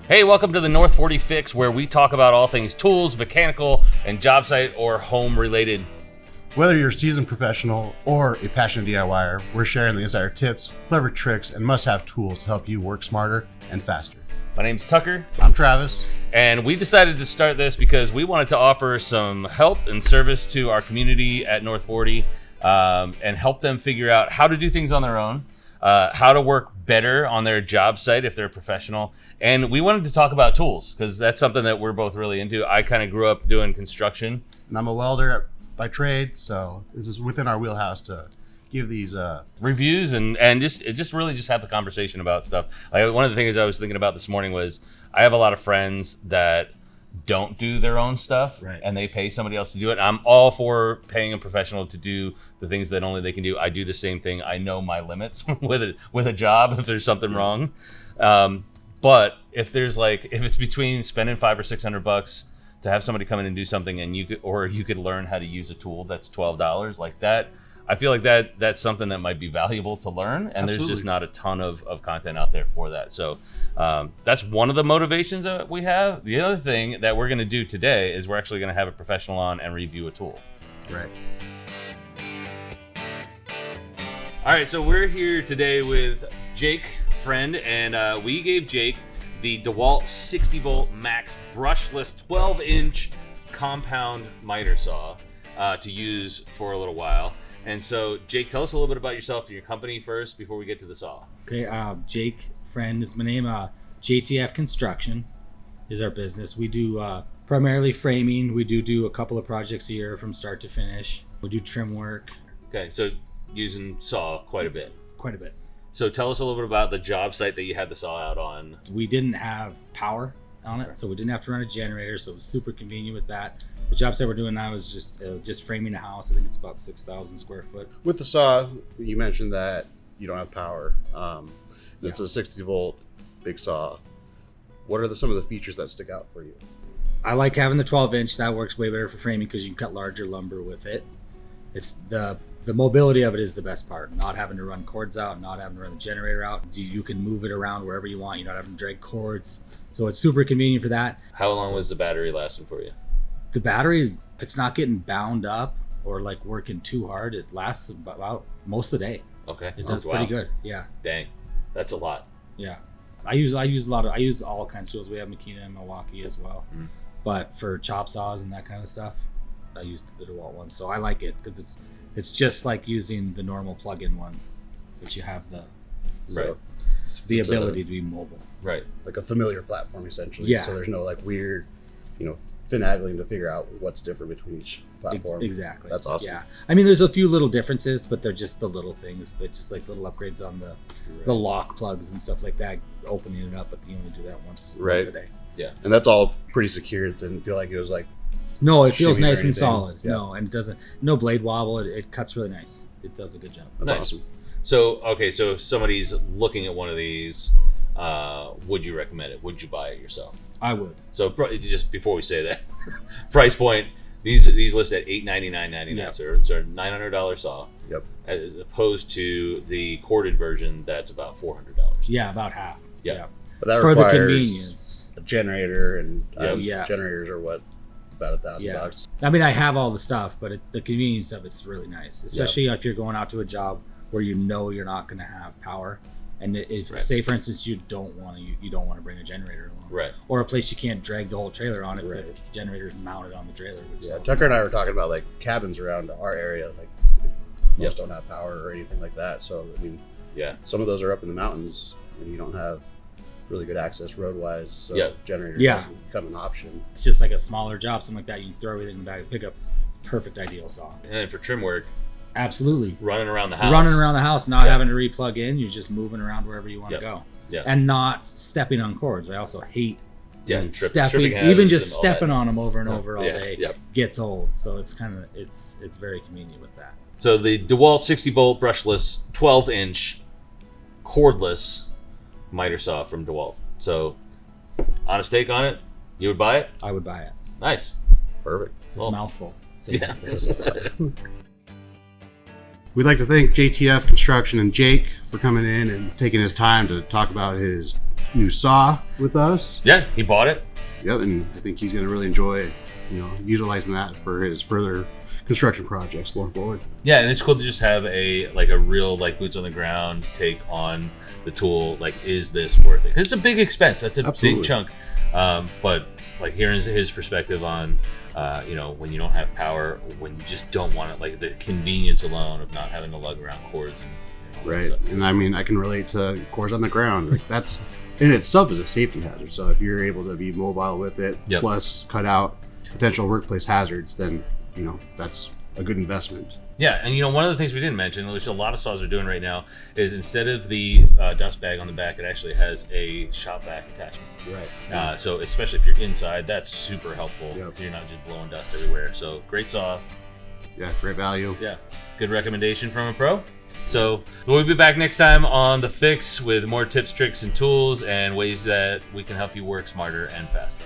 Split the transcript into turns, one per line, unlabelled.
Hey, welcome to the North 40 Fix, where we talk about all things tools, mechanical, and job site or home related.
Whether you're a seasoned professional or a passionate DIYer, we're sharing the insider tips, clever tricks, and must-have tools to help you work smarter and faster.
My name's Tucker.
I'm Travis.
And we decided to start this because we wanted to offer some help and service to our community at North 40 and help them figure out how to do things on their own, how to work better on their job site if they're a professional. And we wanted to talk about tools because that's something that we're both really into. I kind of grew up doing construction.
And I'm a welder by trade, so this is within our wheelhouse to give these
reviews and just really have the conversation about stuff. Like one of the things I was thinking about this morning was I have a lot of friends that don't do their own stuff,
right,
and they pay somebody else to do it. I'm all for paying a professional to do the things that only they can do. I do the same thing. I know my limits with a job if there's something wrong. But if it's between spending $500 or $600 to have somebody come in and do something, and you could learn how to use a tool that's $12 like that. I feel like that's something that might be valuable to learn, and
Absolutely.
There's just not a ton of content out there for that. So that's one of the motivations that we have. The other thing that we're going to do today is we're actually going to have a professional on and review a tool.
Right.
All right, so we're here today with Jake Freund, and we gave Jake the DeWalt 60-volt max brushless 12-inch compound miter saw to use for a little while. And so, Jake, tell us a little bit about yourself and your company first before we get to the saw.
Okay, Jake Freund is my name. JTF Construction is our business. We do primarily framing. We do a couple of projects a year from start to finish. We do trim work.
Okay, so using saw quite a bit.
Quite a bit.
So tell us a little bit about the job site that you had the saw out on.
We didn't have power on it, so we didn't have to run a generator, so it was super convenient with that. The job site we're doing now is just framing a house. I think it's about 6,000 square foot.
With the saw, you mentioned that you don't have power. It's a 60-volt big saw. What are some of the features that stick out for you?
I like having the 12-inch. That works way better for framing because you can cut larger lumber with it. It's the mobility of it is the best part. Not having to run cords out, not having to run the generator out. You can move it around wherever you want. You're not having to drag cords. So it's super convenient for that.
How long was the battery lasting for you?
The battery, if it's not getting bound up or like working too hard, it lasts about most of the day.
Okay.
It does pretty good. Yeah.
Dang. That's a lot.
Yeah. I use all kinds of tools. We have Makina and Milwaukee as well. Mm-hmm. But for chop saws and that kind of stuff, I use the DeWalt one. So I like it because it's just like using the normal plug-in one, but you have the ability to be mobile.
Right.
Like a familiar platform, essentially.
Yeah.
So there's no weird, finagling to figure out what's different between each platform.
Exactly.
That's awesome.
Yeah. I mean, there's a few little differences, but they're just the little things. They're just like little upgrades on the lock plugs and stuff like that, opening it up, but you only do that once a day.
Yeah. And that's all pretty secure. It didn't feel like it was
No, it feels nice and solid.
Yeah.
No, and it doesn't, no blade wobble. It cuts really nice. It does a good job.
That's
nice.
Awesome.
So if somebody's looking at one of these, would you recommend it? Would you buy it yourself?
I would.
So just before we say that, price point, these list at $899.99.
Yep.
So it's a $900 saw.
Yep.
As opposed to the corded version that's about $400.
Yeah, about half.
Yeah.
But that
for
requires
the convenience.
A generator, and
Yeah.
generators are what? About $1,000.
I mean, I have all the stuff, but the convenience of it's really nice, especially if you're going out to a job where you're not going to have power, and say for instance you don't want to bring a generator along,
right?
Or a place you can't drag the whole trailer on if the generator's mounted on the trailer.
Yeah, Tucker and I were talking about cabins around our area, most don't have power or anything like that. So I mean, some of those are up in the mountains, and you don't have really good access road-wise, so generator doesn't become an option. It's
just like a smaller job, something like that. You can throw everything in the back of the pickup. It's perfect, ideal saw.
And then for trim work,
absolutely.
Running around the house,
not having to re-plug in. You're just moving around wherever you want to go.
Yeah.
And not stepping on cords. I also hate
stepping,
even just stepping on them over and over all day gets old. So it's it's very convenient with that.
So the DeWalt 60-volt brushless 12-inch cordless miter saw from DeWalt. So, honest take on it, you would buy it?
I would buy it.
Nice.
Perfect.
It's a mouthful. So
yeah.
We'd like to thank JTF Construction and Jake for coming in and taking his time to talk about his new saw with us.
Yeah, he bought it.
Yep, and I think he's going to really enjoy, utilizing that for his further construction projects going forward.
Yeah, and it's cool to just have a real boots on the ground take on the tool. Like, is this worth it? Because it's a big expense. That's a
Absolutely.
big chunk. But hearing his perspective on, when you don't have power, when you just don't want it, like the convenience alone of not having to lug around cords and all that
Right,
stuff.
and I mean, I can relate to cords on the ground. Like, that's in itself is a safety hazard. So if you're able to be mobile with it,
Yep.
plus cut out potential workplace hazards, then that's a good investment.
Yeah, and one of the things we didn't mention, which a lot of saws are doing right now, is instead of the dust bag on the back, it actually has a shop vac attachment.
Right.
So especially if you're inside, that's super helpful.
Yep.
So you're not just blowing dust everywhere. So great saw.
Yeah, great value.
Yeah, good recommendation from a pro. So we'll be back next time on The Fix with more tips, tricks, and tools and ways that we can help you work smarter and faster.